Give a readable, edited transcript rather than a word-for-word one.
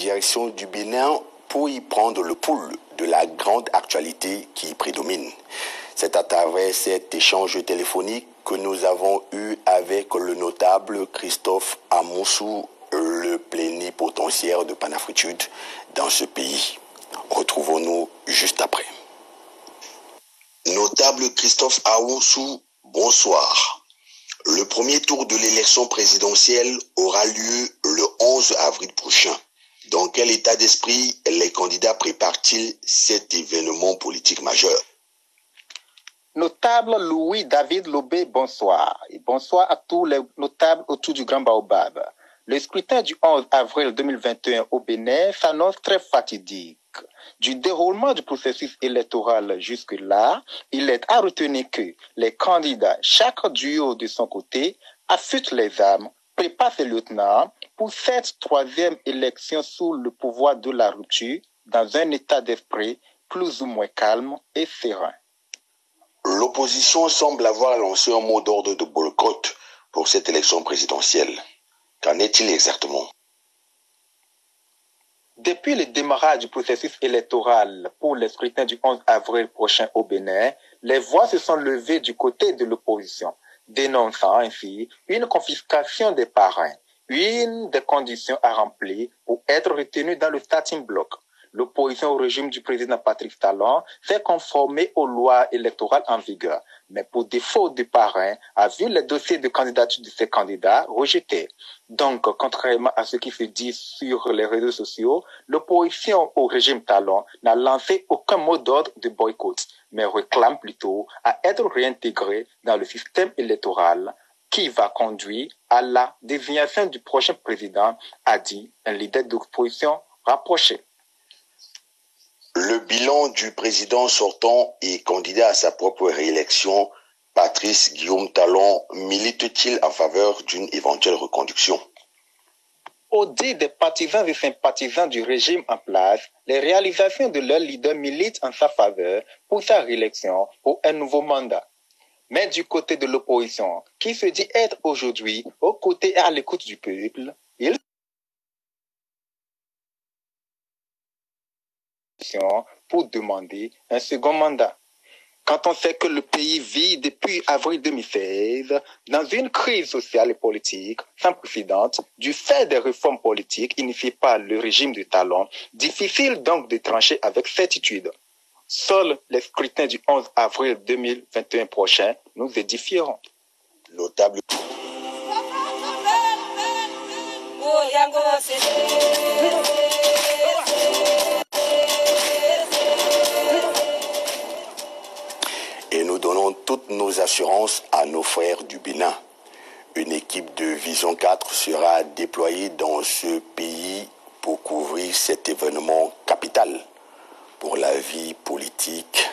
direction du Bénin pour y prendre le pouls de la grande actualité qui y prédomine. C'est à travers cet échange téléphonique que nous avons eu avec le notable Christophe Amoussou, le plénipotentiaire de Panafritude dans ce pays. Retrouvons-nous juste après. Notable Christophe Amoussou, bonsoir. Le premier tour de l'élection présidentielle aura lieu le 11 avril prochain. Dans quel état d'esprit les candidats préparent-ils cet événement politique majeur? Notable Louis-David Lobé, bonsoir. Et bonsoir à tous les notables autour du Grand Baobab. Le scrutin du 11 avril 2021 au Bénin s'annonce très fatidique. Du déroulement du processus électoral jusque-là, il est à retenir que les candidats, chaque duo de son côté, affûtent les armes, préparent ses lieutenants pour cette troisième élection sous le pouvoir de la rupture, dans un état d'esprit plus ou moins calme et serein. L'opposition semble avoir lancé un mot d'ordre de boycott pour cette élection présidentielle. Qu'en est-il exactement? Depuis le démarrage du processus électoral pour le scrutin du 11 avril prochain au Bénin, les voix se sont levées du côté de l'opposition, dénonçant ainsi une confiscation des parrains, une des conditions à remplir pour être retenu dans le starting block. L'opposition au régime du président Patrice Talon s'est conformée aux lois électorales en vigueur, mais pour défaut de parrain, a vu les dossiers de candidature de ces candidats rejetés. Donc, contrairement à ce qui se dit sur les réseaux sociaux, l'opposition au régime Talon n'a lancé aucun mot d'ordre de boycott, mais réclame plutôt à être réintégrée dans le système électoral qui va conduire à la désignation du prochain président, a dit un leader d'opposition rapproché. Le bilan du président sortant et candidat à sa propre réélection, Patrice Guillaume Talon, milite-t-il en faveur d'une éventuelle reconduction? Au dit des partisans et sympathisants du régime en place, les réalisations de leur leader militent en sa faveur pour sa réélection pour un nouveau mandat. Mais du côté de l'opposition, qui se dit être aujourd'hui aux côtés et à l'écoute du peuple, il pour demander un second mandat. Quand on sait que le pays vit depuis avril 2016 dans une crise sociale et politique sans précédent du fait des réformes politiques initiées par le régime de Talon, difficile donc de trancher avec certitude. Seuls les scrutins du 11 avril 2021 prochain nous édifieront. Notable. Et nous donnons toutes nos assurances à nos frères du Bénin. Une équipe de Vision 4 sera déployée dans ce pays pour couvrir cet événement capital pour la vie politique